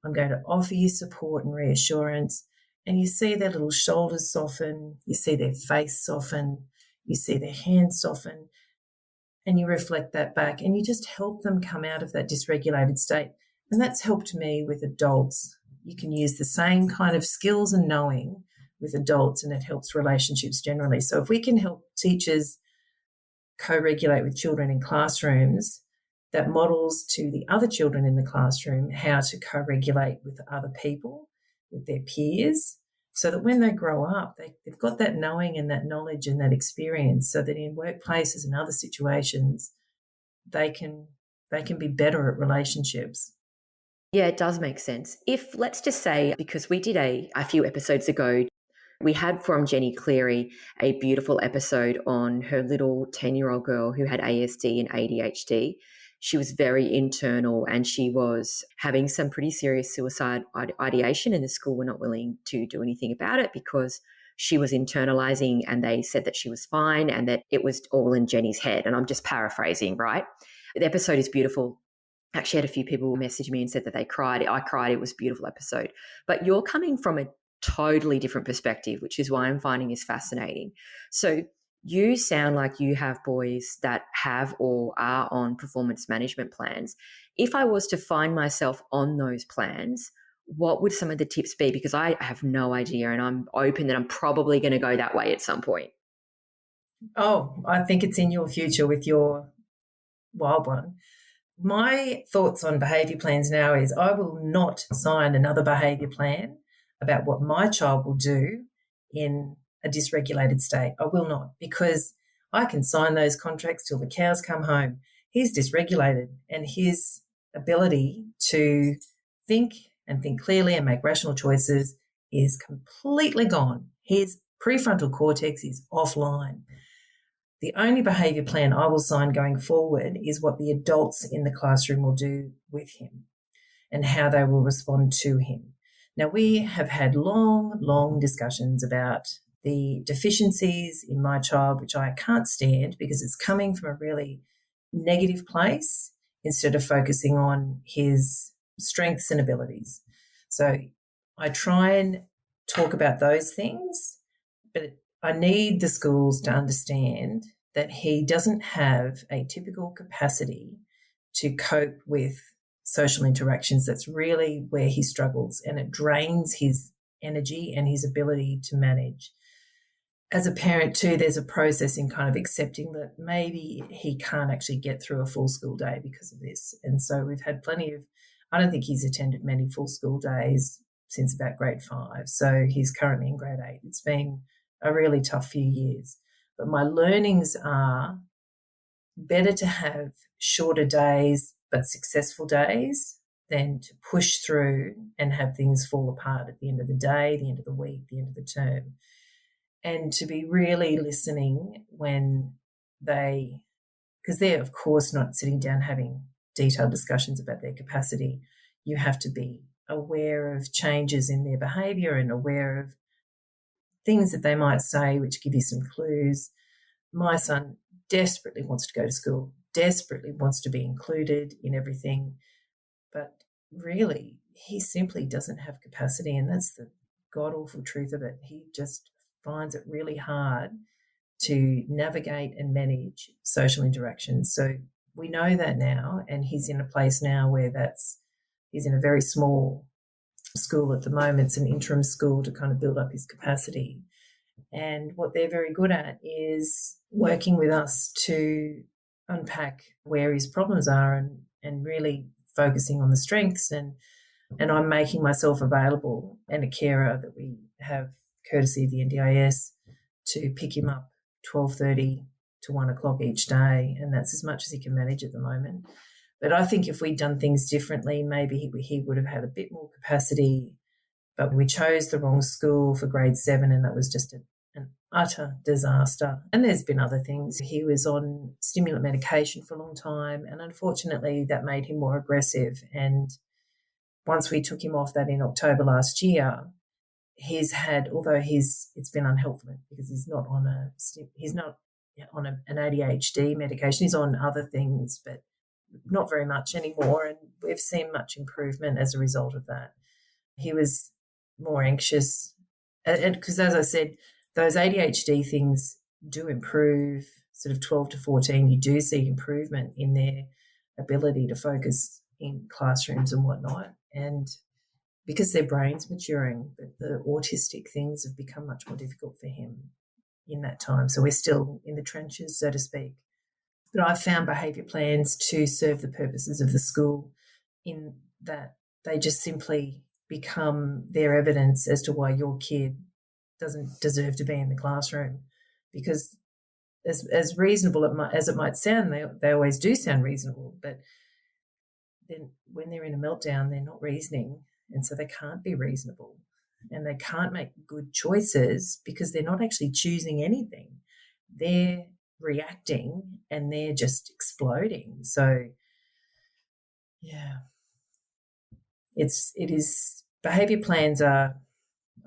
I'm going to offer you support and reassurance. And you see their little shoulders soften, you see their face soften, you see their hands soften, and you reflect that back and you just help them come out of that dysregulated state. And that's helped me with adults. You can use the same kind of skills and knowing with adults, and it helps relationships generally. So if we can help teachers co-regulate with children in classrooms, that models to the other children in the classroom how to co-regulate with other people, with their peers, so that when they grow up, they've got that knowing and that knowledge and that experience, so that in workplaces and other situations, they can be better at relationships. Yeah, it does make sense. If, let's just say, because we did a few episodes ago, we had from Jenny Cleary a beautiful episode on her little 10-year-old girl who had ASD and ADHD. She was very internal and she was having some pretty serious suicide ideation, and the school were not willing to do anything about it because she was internalizing, and they said that she was fine and that it was all in Jenny's head. And I'm just paraphrasing, right? The episode is beautiful. Actually, had a few people message me and said that they cried. I cried. It was a beautiful episode. But you're coming from a totally different perspective, which is why I'm finding this fascinating. So you sound like you have boys that have or are on performance management plans. If I was to find myself on those plans, what would some of the tips be? Because I have no idea, and I'm open that I'm probably going to go that way at some point. Oh, I think it's in your future with your wild one. My thoughts on behaviour plans now is I will not sign another behaviour plan about what my child will do in a dysregulated state. I will not, because I can sign those contracts till the cows come home. He's dysregulated, and his ability to think and think clearly and make rational choices is completely gone. His prefrontal cortex is offline. The only behaviour plan I will sign going forward is what the adults in the classroom will do with him and how they will respond to him. Now, we have had long discussions about the deficiencies in my child, which I can't stand because it's coming from a really negative place instead of focusing on his strengths and abilities. So I try and talk about those things, but I need the schools to understand that he doesn't have a typical capacity to cope with social interactions. That's really where he struggles, and it drains his energy and his ability to manage. As a parent too, there's a process in kind of accepting that maybe he can't actually get through a full school day because of this. And so we've had plenty of, I don't think he's attended many full school days since about grade 5. So he's currently in grade 8. It's been a really tough few years. But my learnings are better to have shorter days but successful days than to push through and have things fall apart at the end of the day, the end of the week, the end of the term. And to be really listening when because they're of course not sitting down having detailed discussions about their capacity. You have to be aware of changes in their behaviour and aware of things that they might say which give you some clues. My son desperately wants to go to school, desperately wants to be included in everything, but really he simply doesn't have capacity, and that's the god-awful truth of it. He just finds it really hard to navigate and manage social interactions. So we know that now, and he's in a place now where he's in a very small school at the moment. It's an interim school to kind of build up his capacity. And what they're very good at is working with us to unpack where his problems are and really focusing on the strengths. And I'm making myself available, and a carer that we have courtesy of the NDIS, to pick him up 12:30 to 1 o'clock each day. And that's as much as he can manage at the moment. But I think if we'd done things differently, maybe he would have had a bit more capacity. But we chose the wrong school for grade 7, and that was just an utter disaster. And there's been other things. He was on stimulant medication for a long time, and unfortunately that made him more aggressive. And once we took him off that in October last year, he's had, although it's been unhelpful because he's not on an ADHD medication. He's on other things, but not very much anymore. And we've seen much improvement as a result of that. He was more anxious. And because, as I said, those ADHD things do improve sort of 12 to 14. You do see improvement in their ability to focus in classrooms and whatnot. And because their brain's maturing, but the autistic things have become much more difficult for him in that time. So we're still in the trenches, so to speak. But I've found behaviour plans to serve the purposes of the school in that they just simply become their evidence as to why your kid doesn't deserve to be in the classroom. Because as reasonable as it might sound, they always do sound reasonable, but then when they're in a meltdown, they're not reasoning, and so they can't be reasonable and they can't make good choices because they're not actually choosing anything. They're reacting and they're just exploding. So, yeah, it is behaviour plans are,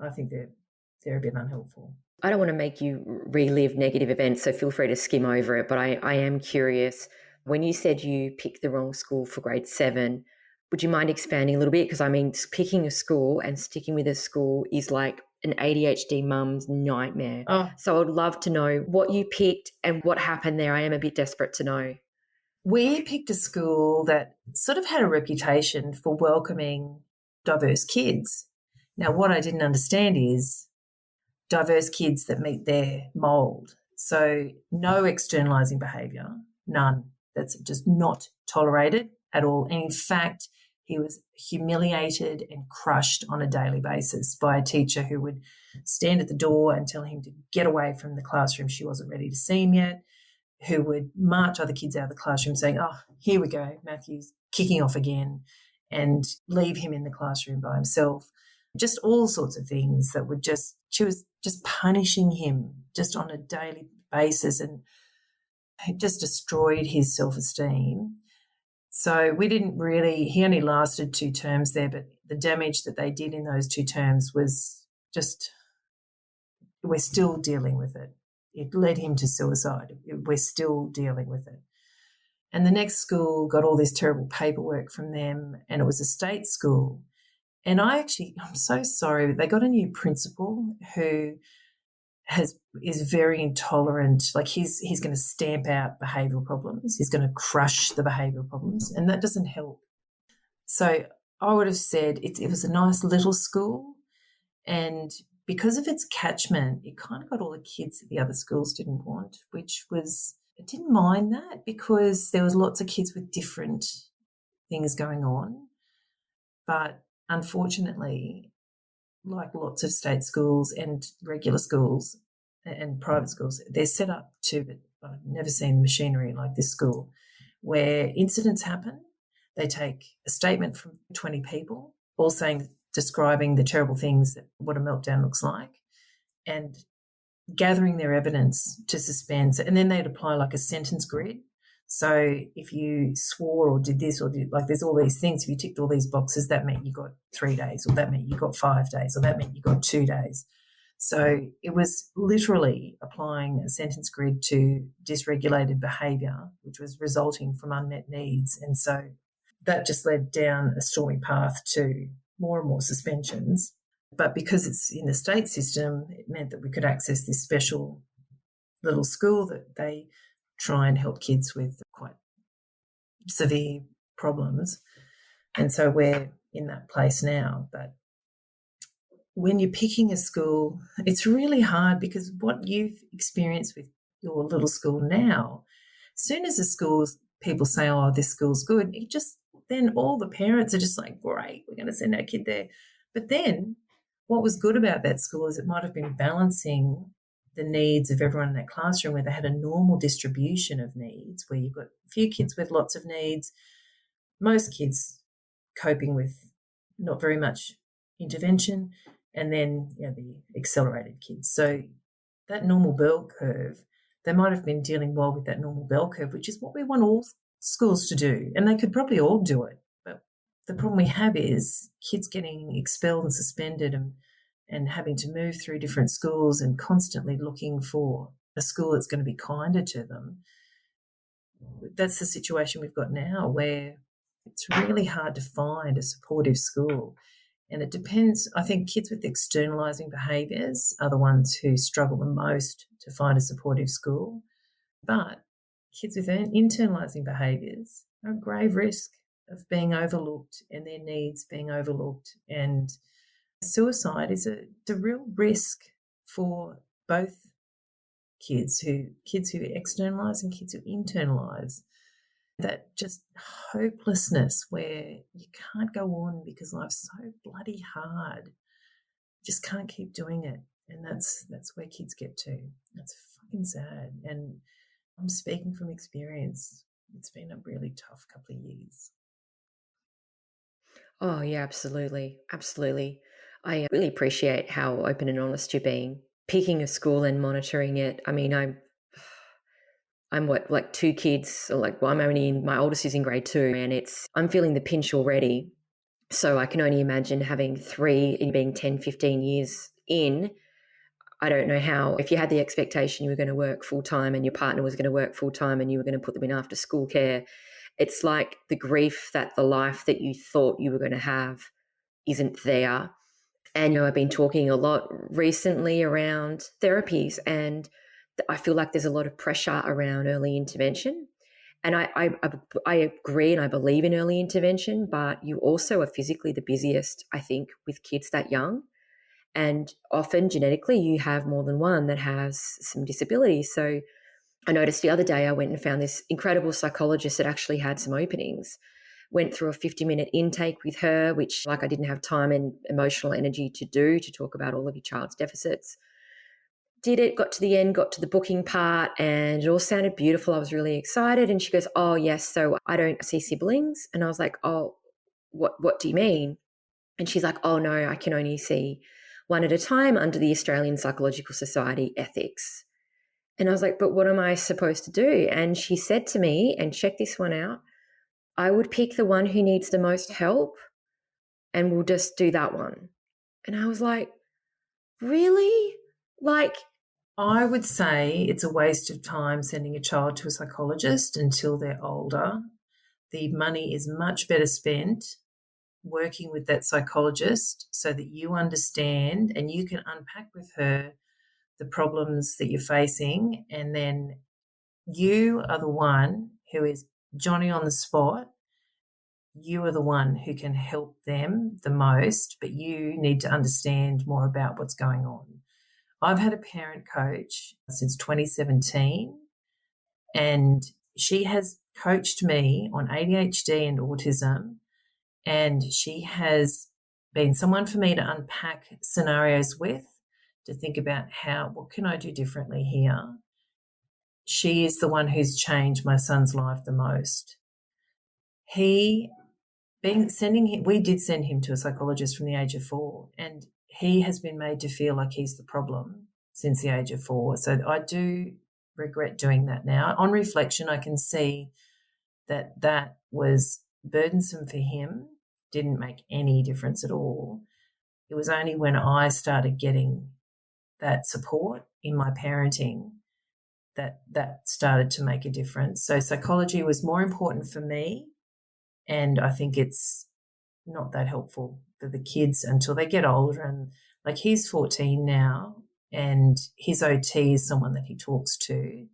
I think they're a bit unhelpful. I don't want to make you relive negative events, so feel free to skim over it. But I am curious, when you said you picked the wrong school for grade 7, would you mind expanding a little bit? Because, I mean, picking a school and sticking with a school is like an ADHD mum's nightmare. Oh, So I'd love to know what you picked and what happened there. I am a bit desperate to know. we picked a school that sort of had a reputation for welcoming diverse kids. Now, what I didn't understand is diverse kids that meet their mould. So no externalising behaviour, none. That's just not tolerated at all. And in fact, he was humiliated and crushed on a daily basis by a teacher who would stand at the door and tell him to get away from the classroom. She wasn't ready to see him yet, who would march other kids out of the classroom saying, oh, here we go, Matthew's kicking off again, and leave him in the classroom by himself. Just all sorts of things that would she was just punishing him just on a daily basis, and it just destroyed his self-esteem. So he only lasted 2 terms there, but the damage that they did in those 2 terms was just, we're still dealing with it. It led him to suicide. We're still dealing with it. And the next school got all this terrible paperwork from them, and it was a state school. And I'm so sorry, but they got a new principal who is very intolerant. Like he's going to stamp out behavioural problems. He's going to crush the behavioural problems, and that doesn't help. So I would have said it was a nice little school, and because of its catchment, it kind of got all the kids that the other schools didn't want, I didn't mind that because there was lots of kids with different things going on. But unfortunately, like lots of state schools and regular schools and private schools, they're set up but I've never seen the machinery like this school, where incidents happen. They take a statement from 20 people, all describing the terrible things what a meltdown looks like, and gathering their evidence to suspend. And then they'd apply like a sentence grid. So if you swore or did this or there's all these things, if you ticked all these boxes, that meant you got 3 days, or that meant you got 5 days, or that meant you got 2 days. So it was literally applying a sentence grid to dysregulated behaviour, which was resulting from unmet needs. And so that just led down a stormy path to more and more suspensions. But because it's in the state system, it meant that we could access this special little school that they try and help kids with quite severe problems. And so we're in that place now. But when you're picking a school, it's really hard because what you've experienced with your little school now, as soon as people say, oh, this school's good, then all the parents are just like, great, we're going to send our kid there. But then what was good about that school is it might have been balancing the needs of everyone in that classroom, where they had a normal distribution of needs, where you've got a few kids with lots of needs, most kids coping with not very much intervention, and then the accelerated kids. So that normal bell curve, they might have been dealing well with that normal bell curve, which is what we want all schools to do, and they could probably all do it. But the problem we have is kids getting expelled and suspended and having to move through different schools and constantly looking for a school that's going to be kinder to them. That's the situation we've got now, where it's really hard to find a supportive school. And it depends. I think kids with externalising behaviours are the ones who struggle the most to find a supportive school. But kids with internalising behaviours are at grave risk of being overlooked and their needs being overlooked. And suicide is a real risk for both kids who externalise and kids who internalise. That just hopelessness where you can't go on because life's so bloody hard. You just can't keep doing it. And that's where kids get to. That's fucking sad. And I'm speaking from experience. It's been a really tough couple of years. Oh, yeah, absolutely. Absolutely. I really appreciate how open and honest you're being. Picking a school and monitoring it. I mean, I'm what, like 2 kids, or like, well, my oldest is in grade 2, and I'm feeling the pinch already. So I can only imagine having 3 and being 10, 15 years in. I don't know how, if you had the expectation you were going to work full time and your partner was going to work full time and you were going to put them in after school care, it's like the grief that the life that you thought you were going to have isn't there. And, I've been talking a lot recently around therapies, and I feel like there's a lot of pressure around early intervention. And I agree, and I believe in early intervention, but you also are physically the busiest, I think, with kids that young. And often genetically you have more than one that has some disability. So I noticed the other day I went and found this incredible psychologist that actually had some openings. Went through a 50-minute intake with her, which I didn't have time and emotional energy to talk about all of your child's deficits. Did it, got to the end, got to the booking part, and it all sounded beautiful. I was really excited. And she goes, oh, yes, so I don't see siblings. And I was like, oh, what do you mean? And she's like, oh, no, I can only see one at a time under the Australian Psychological Society ethics. And I was like, but what am I supposed to do? And she said to me, and check this one out, I would pick the one who needs the most help and we'll just do that one. And I was like, really? I would say it's a waste of time sending a child to a psychologist until they're older. The money is much better spent working with that psychologist so that you understand and you can unpack with her the problems that you're facing, and then you are the one who is Johnny on the spot. You are the one who can help them the most, but you need to understand more about what's going on. I've had a parent coach since 2017, and she has coached me on ADHD and autism, and she has been someone for me to unpack scenarios with, to think about what can I do differently here. She is the one who's changed my son's life the most. We did send him to a psychologist from the age of 4, and he has been made to feel like he's the problem since the age of 4. So I do regret doing that now. On reflection, I can see that was burdensome for him, didn't make any difference at all. It was only when I started getting that support in my parenting that started to make a difference. So psychology was more important for me, and I think it's not that helpful for the kids until they get older. And he's 14 now, and his OT is someone that he talks to,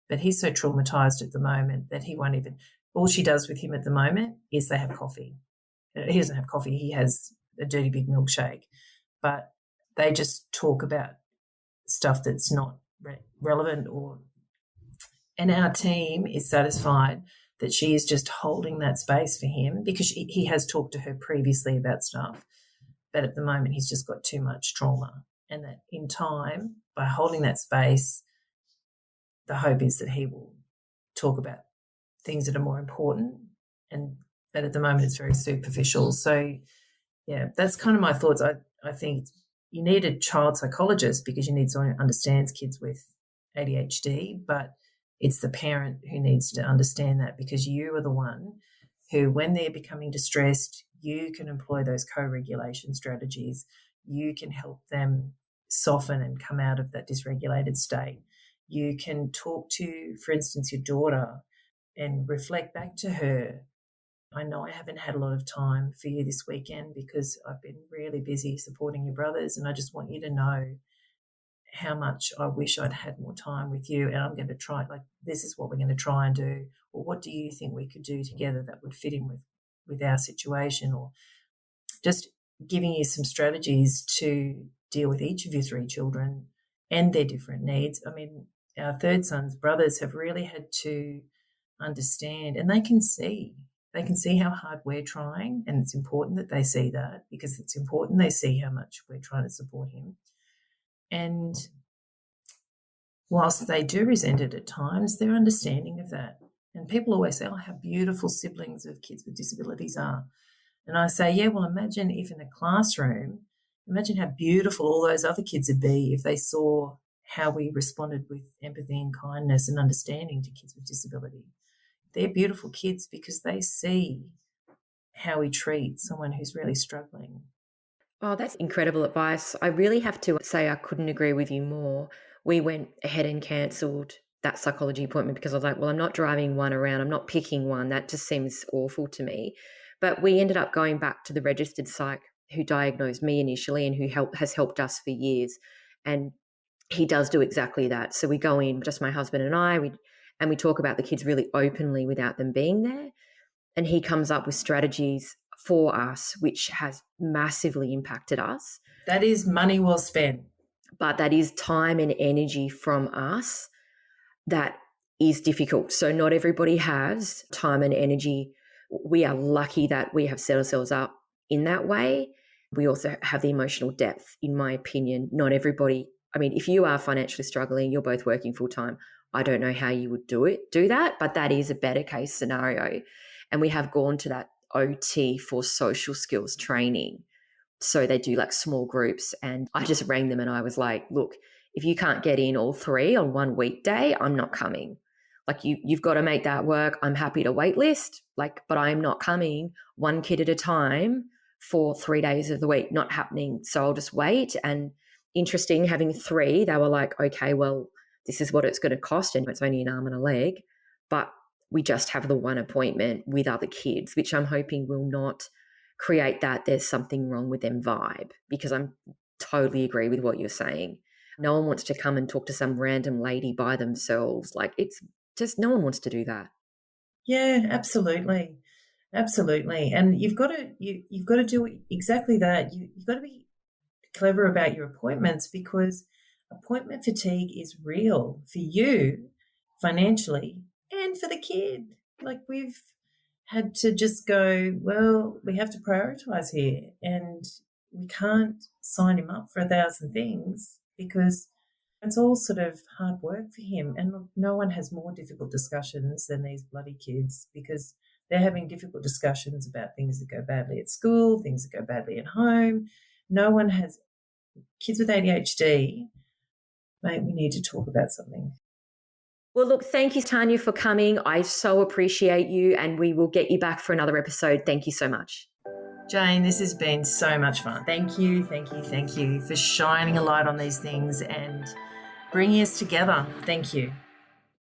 but he's so traumatized at the moment that he won't even, all she does with him at the moment is they have coffee. He doesn't have coffee, he has a dirty big milkshake, but they just talk about stuff that's not relevant. And our team is satisfied that she is just holding that space for him, because he has talked to her previously about stuff, but at the moment he's just got too much trauma, and that in time, by holding that space, the hope is that he will talk about things that are more important, but at the moment it's very superficial. So, yeah, that's kind of my thoughts. I think you need a child psychologist because you need someone who understands kids with ADHD, but it's the parent who needs to understand that, because you are the one who, when they're becoming distressed, you can employ those co-regulation strategies. You can help them soften and come out of that dysregulated state. You can talk to, for instance, your daughter and reflect back to her. I know I haven't had a lot of time for you this weekend because I've been really busy supporting your brothers, and I just want you to know how much I wish I'd had more time with you, and I'm going to try, like, this is what we're going to try and do, or what do you think we could do together that would fit in with our situation, or just giving you some strategies to deal with each of your three children and their different needs. I mean, our third son's brothers have really had to understand, and they can see how hard we're trying, and it's important that they see that, because it's important they see how much we're trying to support him. And whilst they do resent it at times, they're understanding of that. And people always say, oh, how beautiful siblings of kids with disabilities are. And I say, yeah, well, imagine if in a classroom, imagine how beautiful all those other kids would be if they saw how we responded with empathy and kindness and understanding to kids with disability. They're beautiful kids because they see how we treat someone who's really struggling. Oh, that's incredible advice. I really have to say I couldn't agree with you more. We went ahead and cancelled that psychology appointment because I was like, well, I'm not driving one around. I'm not picking one. That just seems awful to me. But we ended up going back to the registered psych who diagnosed me initially and who has helped us for years. And he does do exactly that. So we go in, just my husband and I, we talk about the kids really openly without them being there. And he comes up with strategies for us, which has massively impacted us. That is money well spent. But that is time and energy from us that is difficult. So not everybody has time and energy. We are lucky that we have set ourselves up in that way. We also have the emotional depth, in my opinion. Not everybody, I mean, if you are financially struggling, you're both working full time, I don't know how you would do that, but that is a better case scenario. And we have gone to that OT for social skills training. So they do like small groups, and I just rang them and I was like, look, if you can't get in all three on one weekday, I'm not coming. Like you've got to make that work. I'm happy to wait list, but I'm not coming one kid at a time for 3 days of the week, not happening. So I'll just wait. And interesting, having three, they were like, okay, well, this is what it's going to cost. And it's only an arm and a leg, but we just have the one appointment with other kids, which I'm hoping will not create that there's something wrong with them vibe, because I'm totally agree with what you're saying. No one wants to come and talk to some random lady by themselves. Like, it's just, no one wants to do that. Yeah, absolutely. Absolutely. And you've got to do exactly that. You've got to be clever about your appointments, because appointment fatigue is real for you financially and for the kid. Like, we've had to just go, well, we have to prioritize here, and we can't sign him up for 1,000 things because it's all sort of hard work for him. And look, no one has more difficult discussions than these bloody kids, because they're having difficult discussions about things that go badly at school, things that go badly at home. No one has kids with ADHD. Mate, we need to talk about something. Well, look, thank you, Tania, for coming. I so appreciate you, and we will get you back for another episode. Thank you so much. Jane, this has been so much fun. Thank you for shining a light on these things and bringing us together. Thank you.